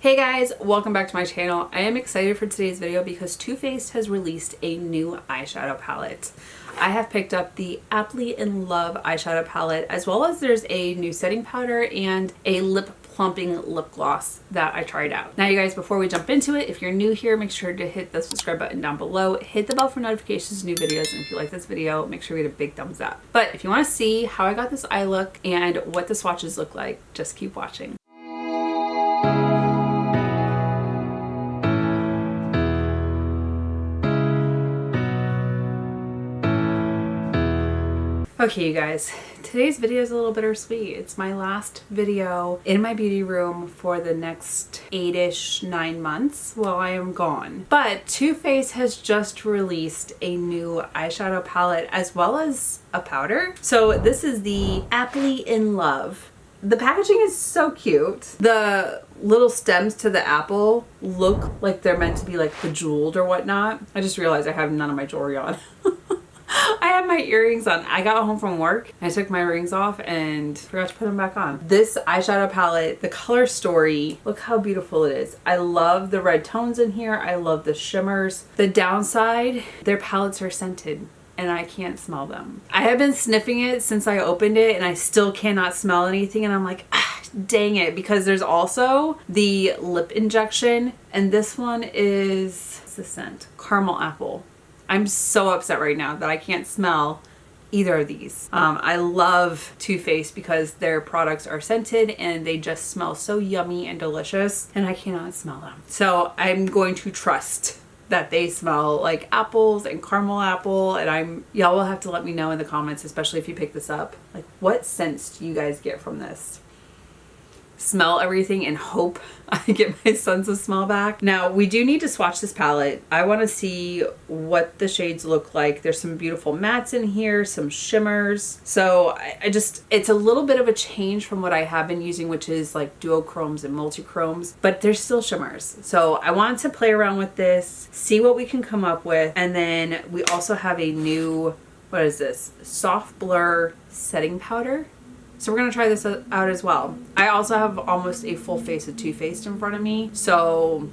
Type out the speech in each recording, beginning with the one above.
Hey guys, welcome back to my channel. I am excited for today's video because Too Faced has released a new eyeshadow palette. I have picked up the Appley in Love eyeshadow palette, as well as there's a new setting powder and a lip plumping lip gloss that I tried out. Now you guys, before we jump into it, if you're new here, make sure to hit the subscribe button down below, hit the bell for notifications of new videos, and if you like this video, make sure you get a big thumbs up. But if you want to see how I got this eye look and what the swatches look like, just keep watching. Okay, you guys, today's video is a little bittersweet. It's my last video in my beauty room for the next 9 months while I am gone. But Too Faced has just released a new eyeshadow palette as well as a powder. So this is the Appley in Love. The packaging is so cute. The little stems to the apple look like they're meant to be like bejeweled or whatnot. I just realized I have none of my jewelry on. I had my earrings on. I got home from work, I took my rings off and forgot to put them back on. This eyeshadow palette, the color story, look how beautiful it is. I love the red tones in here. I love the shimmers. The downside, their palettes are scented and I can't smell them. I have been sniffing it since I opened it and I still cannot smell anything, and I'm like, dang it, because there's also the lip injection, and this one is, what's the scent? Caramel apple. I'm so upset right now that I can't smell either of these. I love Too Faced because their products are scented and they just smell so yummy and delicious, and I cannot smell them. So I'm going to trust that they smell like apples and caramel apple, and y'all will have to let me know in the comments, especially if you pick this up, like what scents do you guys get from this? Smell everything and hope I get my sense of smell back. Now we do need to swatch this palette. I want to see what the shades look like. There's some beautiful mattes in here, some shimmers. So it's a little bit of a change from what I have been using, which is like duochromes and multichromes, but there's still shimmers. So I wanted to play around with this, see what we can come up with. And then we also have a new, what is this? Soft blur setting powder. So we're going to try this out as well. I also have almost a full face of Too Faced in front of me. So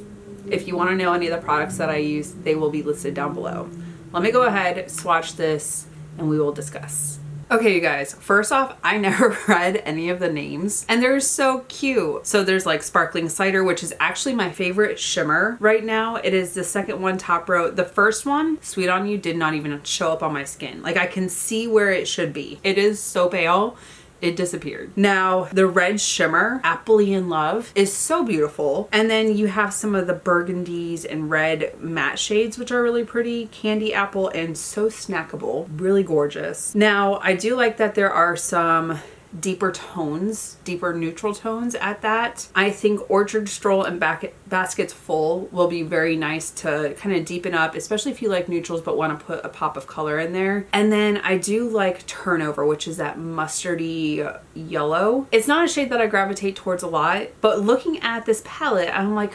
if you want to know any of the products that I use, they will be listed down below. Let me go ahead, swatch this, and we will discuss. Okay, you guys, first off, I never read any of the names and they're so cute. So there's like Sparkling Cider, which is actually my favorite shimmer right now. It is the second one, top row. The first one, Sweet on You, did not even show up on my skin. Like I can see where it should be. It is so pale. It disappeared. Now, the red shimmer, Appley in Love, is so beautiful. And then you have some of the burgundies and red matte shades, which are really pretty. Candy apple and so snackable. Really gorgeous. Now, I do like that there are some deeper tones, deeper neutral tones at that. I think Orchard Stroll and Baskets Full will be very nice to kind of deepen up, especially if you like neutrals but want to put a pop of color in there. And then I do like Turnover, which is that mustardy yellow. It's not a shade that I gravitate towards a lot, but looking at this palette, I'm like,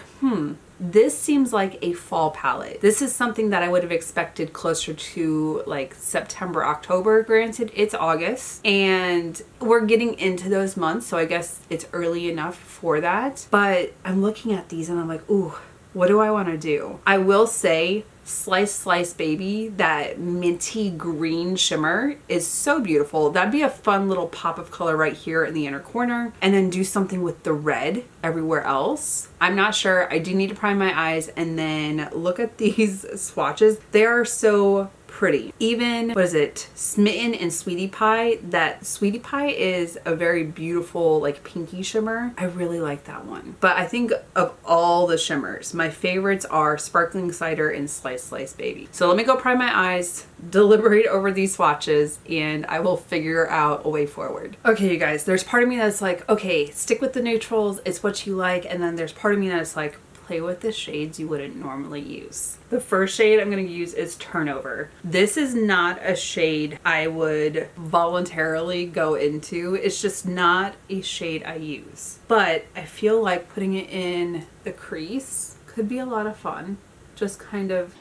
this seems like a fall palette. This is something that I would have expected closer to like September, October. Granted, it's August and we're getting into those months, so I guess it's early enough for that. But I'm looking at these and I'm like, ooh, what do I want to do? I will say Slice Baby, that minty green shimmer is so beautiful. That'd be a fun little pop of color right here in the inner corner, and then do something with the red everywhere else. I'm not sure. I do need to prime my eyes and then look at these swatches. They are so pretty. Even, what is it? Smitten and Sweetie Pie. That Sweetie Pie is a very beautiful like pinky shimmer. I really like that one. But I think of all the shimmers, my favorites are Sparkling Cider and Slice Baby. So let me go prime my eyes, deliberate over these swatches, and I will figure out a way forward. Okay, you guys, there's part of me that's like, okay, stick with the neutrals. It's what you like. And then there's part of me that's like, play with the shades you wouldn't normally use. The first shade I'm going to use is Turnover. This is not a shade I would voluntarily go into. It's just not a shade I use. But I feel like putting it in the crease could be a lot of fun. Just kind of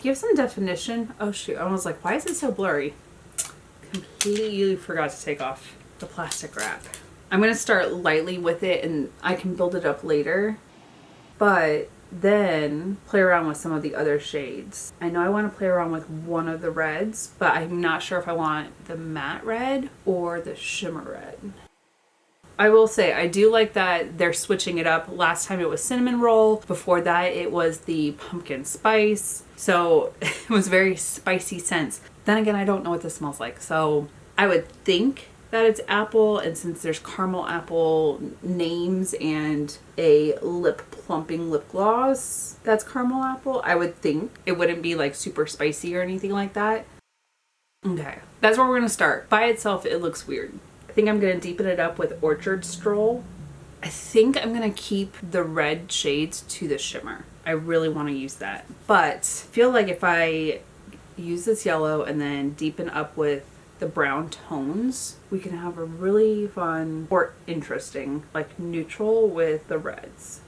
give some definition. Oh shoot, I was like, why is it so blurry? Completely forgot to take off the plastic wrap. I'm going to start lightly with it and I can build it up later. but then play around with some of the other shades. I know I want to play around with one of the reds, but I'm not sure if I want the matte red or the shimmer red. I will say, I do like that they're switching it up. Last time it was cinnamon roll. Before that, it was the pumpkin spice. So it was very spicy scents. Then again, I don't know what this smells like. So I would think that it's apple. And since there's caramel apple names and a lip plumping lip gloss that's caramel apple, I would think it wouldn't be like super spicy or anything like that. Okay, that's where we're going to start. By itself, it looks weird. I think I'm going to deepen it up with Orchard Stroll. I think I'm going to keep the red shades to the shimmer. I really want to use that. But I feel like if I use this yellow and then deepen up with the brown tones, we can have a really fun or interesting like neutral with the reds.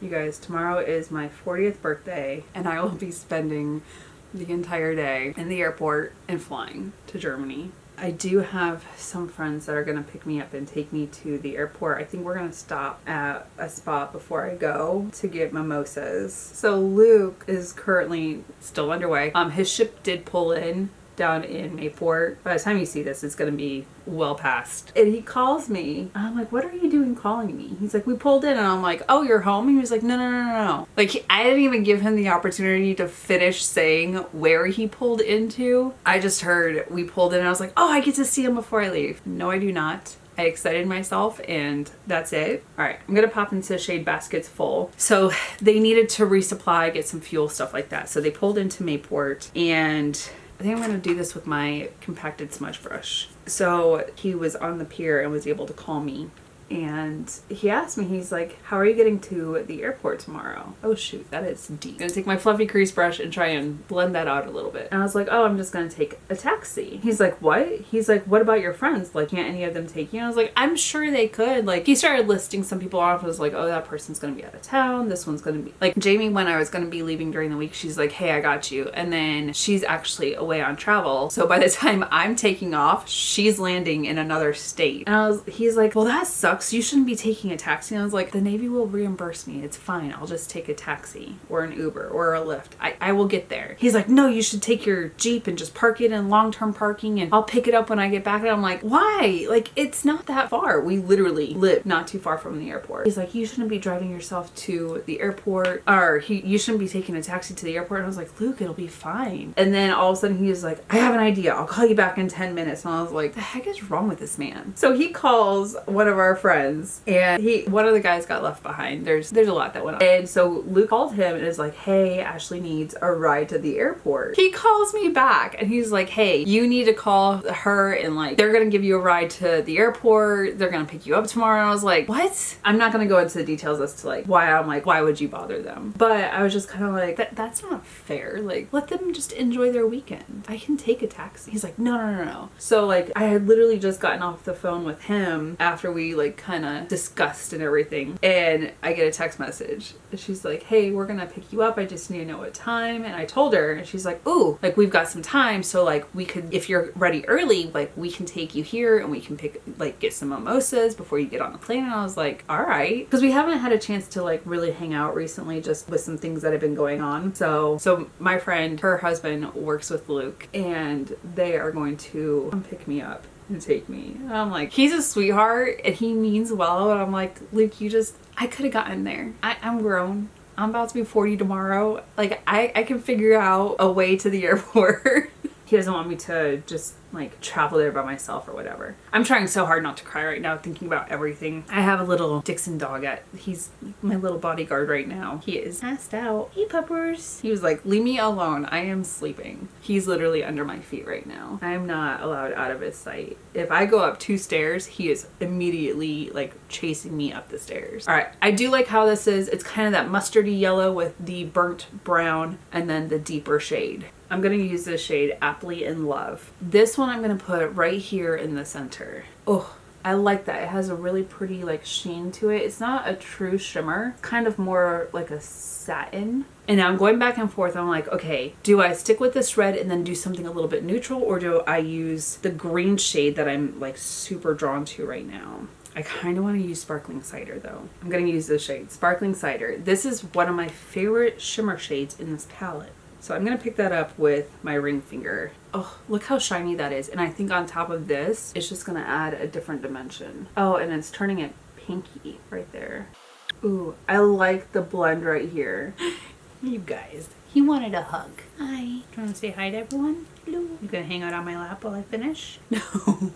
You guys, tomorrow is my 40th birthday and I will be spending the entire day in the airport and flying to Germany. I do have some friends that are going to pick me up and take me to the airport. I think we're going to stop at a spot before I go to get mimosas. So Luke is currently still underway. His ship did pull in down in Mayport. By the time you see this, it's going to be well past. And he calls me. I'm like, what are you doing calling me? He's like, we pulled in. And I'm like, oh, you're home? He was like, no. Like, I didn't even give him the opportunity to finish saying where he pulled into. I just heard we pulled in and I was like, oh, I get to see him before I leave. No, I do not. I excited myself and that's it. All right, I'm gonna pop into shade baskets full. So they needed to resupply, get some fuel, stuff like that. So they pulled into Mayport and I think I'm going to do this with my compacted smudge brush. So he was on the pier and was able to call me. And he asked me, he's like, how are you getting to the airport tomorrow? Oh shoot, that is deep. I'm gonna take my fluffy crease brush and try and blend that out a little bit. And I was like, oh, I'm just gonna take a taxi. He's like, what? He's like, what about your friends? Like, can't any of them take you? And I was like, I'm sure they could. Like, he started listing some people off. I was like, oh, that person's gonna be out of town. This one's gonna be like Jamie, when I was gonna be leaving during the week, she's like, hey, I got you. And then she's actually away on travel. So by the time I'm taking off, she's landing in another state. And he's like, well, that sucks. You shouldn't be taking a taxi. And I was like, the Navy will reimburse me. It's fine. I'll just take a taxi or an Uber or a Lyft. I will get there. He's like, no, you should take your Jeep and just park it in long-term parking and I'll pick it up when I get back. And I'm like, why? Like, it's not that far. We literally live not too far from the airport. He's like, you shouldn't be driving yourself to the airport, or you shouldn't be taking a taxi to the airport. And I was like, Luke, it'll be fine. And then all of a sudden he was like, I have an idea. I'll call you back in 10 minutes. And I was like, the heck is wrong with this man? So he calls one of our friends and one of the guys got left behind. There's a lot that went on. And so Luke called him and is like, hey, Ashley needs a ride to the airport. He calls me back and he's like, hey, you need to call her and like, they're gonna give you a ride to the airport. They're gonna pick you up tomorrow. And I was like, what? I'm not gonna go into the details as to like why I'm like, why would you bother them? But I was just kind of like, that's not fair. Like, let them just enjoy their weekend. I can take a taxi. He's like, no. So like, I had literally just gotten off the phone with him after we like kind of discussed and everything, and I get a text message. She's like, hey, we're gonna pick you up. I just need to know what time. And I told her, and she's like, ooh, like we've got some time, so like we could, if you're ready early, like we can take you here and we can get some mimosas before you get on the plane. And I was like, all right, because we haven't had a chance to like really hang out recently, just with some things that have been going on. So my friend, her husband works with Luke and they are going to come pick me up and take me. And I'm like, he's a sweetheart and he means well. And I'm like, Luke, I could have gotten there. I'm grown. I'm about to be 40 tomorrow. Like, I can figure out a way to the airport. He doesn't want me to just like travel there by myself or whatever. I'm trying so hard not to cry right now thinking about everything. I have a little Dixon dog he's my little bodyguard right now. He is passed out. Hey puppers. He was like, leave me alone. I am sleeping. He's literally under my feet right now. I am not allowed out of his sight. If I go up 2 stairs, he is immediately like chasing me up the stairs. All right. I do like how this is. It's kind of that mustardy yellow with the burnt brown and then the deeper shade. I'm going to use this shade Appley in Love. This one I'm going to put right here in the center. Oh, I like that. It has a really pretty like sheen to it. It's not a true shimmer, kind of more like a satin. And now I'm going back and forth. I'm like, okay, do I stick with this red and then do something a little bit neutral, or do I use the green shade that I'm like super drawn to right now? I kind of want to use Sparkling Cider though. I'm going to use this shade, Sparkling Cider. This is one of my favorite shimmer shades in this palette. So I'm going to pick that up with my ring finger. Oh, look how shiny that is. And I think on top of this, it's just going to add a different dimension. Oh, and it's turning it pinky right there. Ooh, I like the blend right here. You guys, he wanted a hug. Hi. Do you want to say hi to everyone? Hello. You gonna hang out on my lap while I finish? No.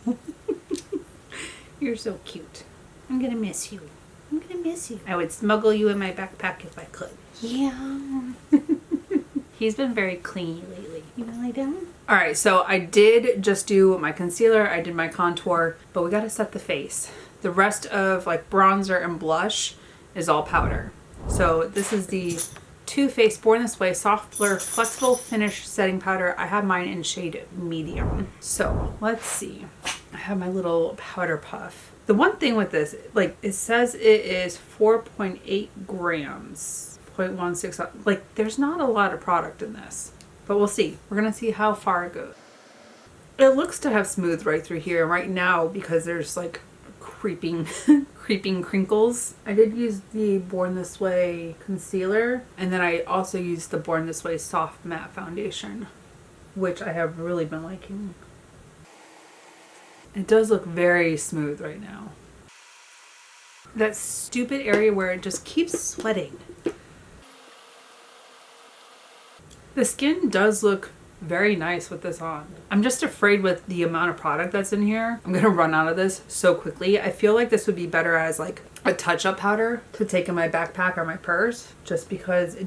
You're so cute. I'm gonna miss you. I'm gonna miss you. I would smuggle you in my backpack if I could. Yeah. He's been very clingy lately. You wanna lay down? Alright, so I did just do my concealer, I did my contour, but we gotta set the face. The rest of like bronzer and blush is all powder. So this is the Too Faced Born This Way Soft Blur Flexible Finish Setting Powder. I have mine in shade medium. So let's see. I have my little powder puff. The one thing with this, like it says it is 4.8 grams, 0.16. Like there's not a lot of product in this, but we'll see. We're gonna see how far it goes. It looks to have smooth right through here right now because there's like creeping crinkles. I did use the Born This Way concealer, and then I also used the Born This Way soft matte foundation, which I have really been liking. It does look very smooth right now. That stupid area where it just keeps sweating. The skin does look very nice with this on. I'm just afraid with the amount of product that's in here, I'm gonna run out of this so quickly. I feel like this would be better as like a touch-up powder to take in my backpack or my purse, just because it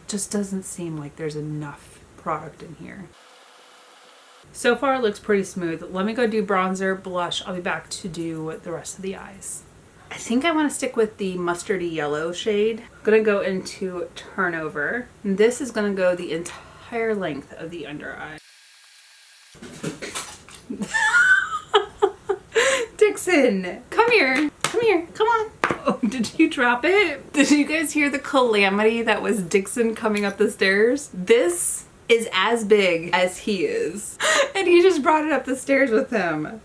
just doesn't seem like there's enough product in here. So far it looks pretty smooth. Let me go do bronzer, blush. I'll be back to do the rest of the eyes. I think I want to stick with the mustardy yellow shade. I'm gonna go into Turnover. This is gonna go the entire length of the under eye. Dixon, come here. Come here. Come on. Oh, did you drop it? Did you guys hear the calamity that was Dixon coming up the stairs? This is as big as he is. And he just brought it up the stairs with him.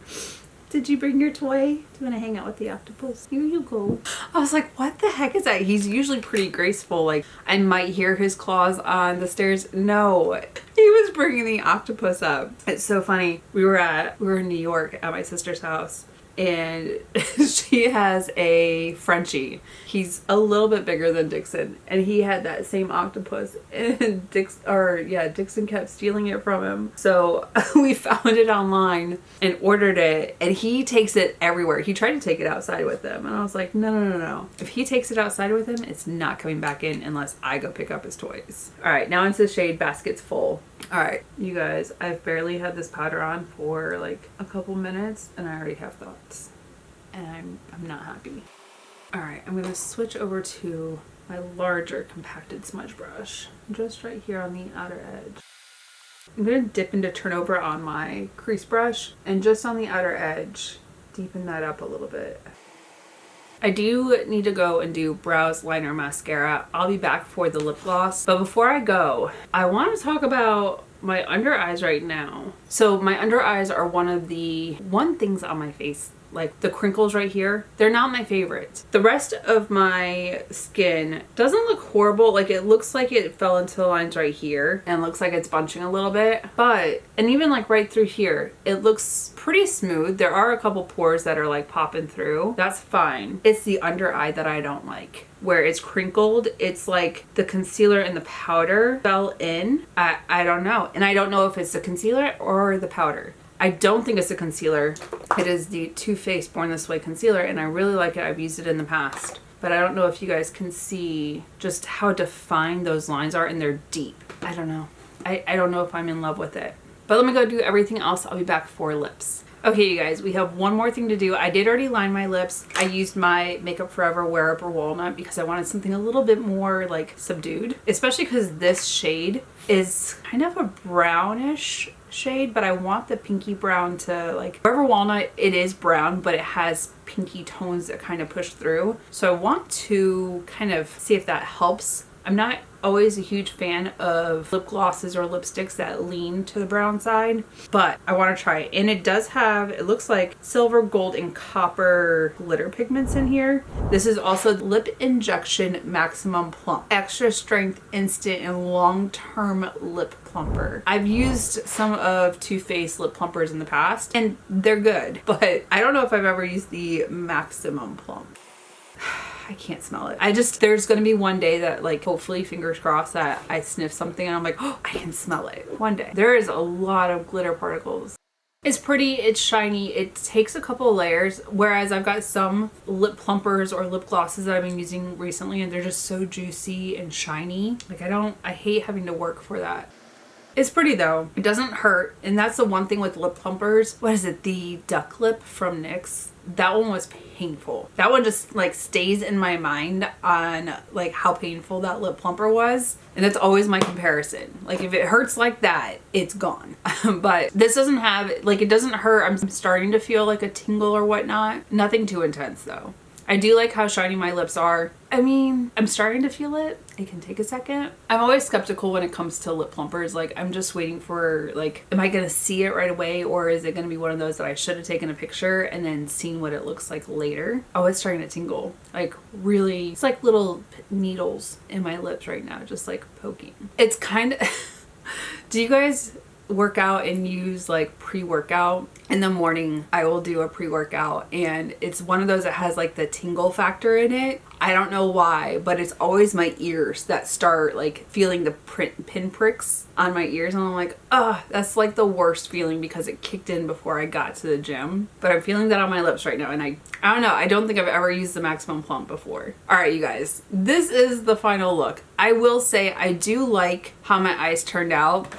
Did you bring your toy? Do you want to hang out with the octopus? Here you go. I was like, what the heck is that? He's usually pretty graceful. Like, I might hear his claws on the stairs. No, he was bringing the octopus up. It's so funny. We were in New York at my sister's house, and she has a Frenchie. He's a little bit bigger than Dixon, and he had that same octopus, and Dixon kept stealing it from him. So we found it online and ordered it, and he takes it everywhere. He tried to take it outside with him, and I was like, no. If he takes it outside with him, it's not coming back in unless I go pick up his toys. All right, now into the shade Basket's Full. All right, you guys, I've barely had this powder on for like a couple minutes, and I already have thoughts, and I'm not happy. All right, I'm gonna switch over to my larger compacted smudge brush, just right here on the outer edge. I'm gonna dip into Turnover on my crease brush, and just on the outer edge, deepen that up a little bit. I do need to go and do brows, liner, mascara. I'll be back for the lip gloss. But before I go, I want to talk about my under eyes right now. So my under eyes are one of the things on my face, like the crinkles right here, they're not my favorites. The rest of my skin doesn't look horrible. Like it looks like it fell into the lines right here and looks like it's bunching a little bit, and even like right through here, it looks pretty smooth. There are a couple pores that are like popping through. That's fine. It's the under eye that I don't like, where it's crinkled. It's like the concealer and the powder fell in. I don't know. And I don't know if it's the concealer or the powder. I don't think it's a concealer. It is the Too Faced Born This Way concealer, and I really like it. I've used it in the past, but I don't know if you guys can see just how defined those lines are, and they're deep. I don't know. I don't know if I'm in love with it. But let me go do everything else. I'll be back for lips. Okay, you guys, we have one more thing to do. I did already line my lips. I used my Makeup Forever Wearable Walnut because I wanted something a little bit more like subdued, especially because this shade is kind of a brownish shade, but I want the pinky brown to like, Forever Walnut, it is brown, but it has pinky tones that kind of push through. So I want to kind of see if that helps I'm not always a huge fan of lip glosses or lipsticks that lean to the brown side, but I want to try it. And it does have, it looks like silver, gold, and copper glitter pigments in here. This is also Lip Injection Maximum Plump. Extra strength, instant, and long-term lip plumper. I've used some of Too Faced lip plumpers in the past, and they're good, but I don't know if I've ever used the Maximum Plump. I can't smell it. There's gonna be one day that, like, hopefully, fingers crossed, that I sniff something and I'm like, oh, I can smell it. One day. There is a lot of glitter particles. It's pretty, it's shiny, it takes a couple of layers, whereas I've got some lip plumpers or lip glosses that I've been using recently and they're just so juicy and shiny. Like, I hate having to work for that. It's pretty though. It doesn't hurt. And that's the one thing with lip plumpers. What is it? The Duck Lip from NYX. That one was painful. That one just like stays in my mind on like how painful that lip plumper was. And that's always my comparison. Like if it hurts like that, it's gone. But this doesn't have, like, it doesn't hurt. I'm starting to feel like a tingle or whatnot. Nothing too intense though. I do like how shiny my lips are. I mean, I'm starting to feel it. It can take a second. I'm always skeptical when it comes to lip plumpers. Like, I'm just waiting for, like, am I gonna see it right away, or is it gonna be one of those that I should have taken a picture and then seen what it looks like later? Oh, it's starting to tingle. Like, really, it's like little needles in my lips right now, just like poking. It's kind of, do you guys work out and use like pre-workout? In the morning I will do a pre-workout, and it's one of those that has like the tingle factor in it. I don't know why, but it's always my ears that start like feeling the pin pricks on my ears, and I'm like, oh, that's like the worst feeling because it kicked in before I got to the gym. But I'm feeling that on my lips right now, and I don't know, I don't think I've ever used the Maximum Plump before. All right, you guys, this is the final look. I will say I do like how my eyes turned out.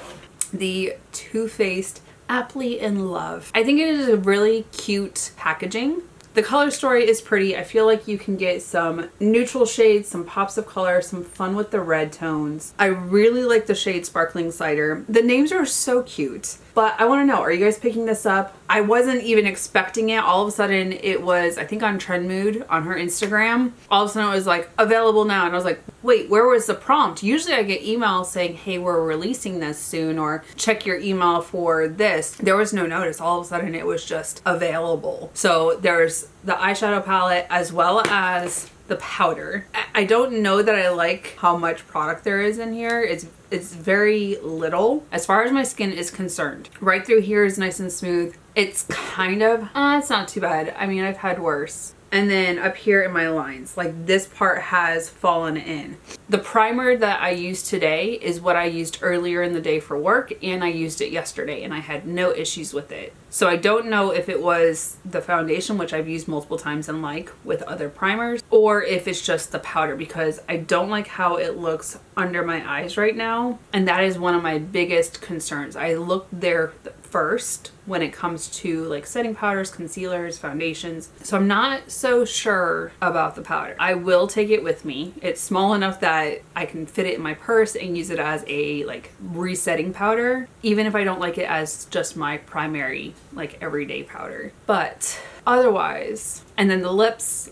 The Too Faced Appley in Love. I think it is a really cute packaging. The color story is pretty. I feel like you can get some neutral shades, some pops of color, some fun with the red tones. I really like the shade Sparkling Cider. The names are so cute. But I want to know, are you guys picking this up? I wasn't even expecting it. All of a sudden it was, I think on Trend Mood on her Instagram. All of a sudden it was like available now. And I was like, wait, where was the prompt? Usually I get emails saying, hey, we're releasing this soon, or check your email for this. There was no notice. All of a sudden it was just available. So there's the eyeshadow palette as well as the powder. I don't know that I like how much product there is in here. It's very little as far as my skin is concerned. Right through here is nice and smooth. It's kind of, it's not too bad. I mean, I've had worse. And then up here in my lines, like this part has fallen in. The primer that I used today is what I used earlier in the day for work, and I used it yesterday and I had no issues with it. So I don't know if it was the foundation, which I've used multiple times and like with other primers, or if it's just the powder, because I don't like how it looks under my eyes right now. And that is one of my biggest concerns. I looked there first when it comes to like setting powders, concealers, foundations. So I'm not so sure about the powder. I will take it with me. It's small enough that I can fit it in my purse and use it as a like resetting powder, even if I don't like it as just my primary like everyday powder. But otherwise, and then the lips,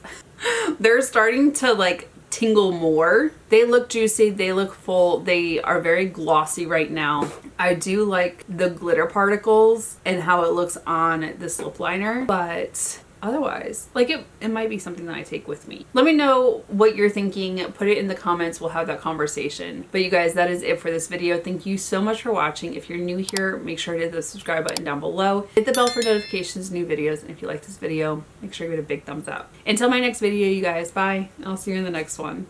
they're starting to like tingle more. They look juicy, they look full, they are very glossy right now. I do like the glitter particles and how it looks on this lip liner, but otherwise, like it might be something that I take with me. Let me know what you're thinking. Put it in the comments. We'll have that conversation. But you guys, that is it for this video. Thank you so much for watching. If you're new here, make sure to hit the subscribe button down below. Hit the bell for notifications, new videos. And if you like this video, make sure you give it a big thumbs up. Until my next video, you guys, bye. I'll see you in the next one.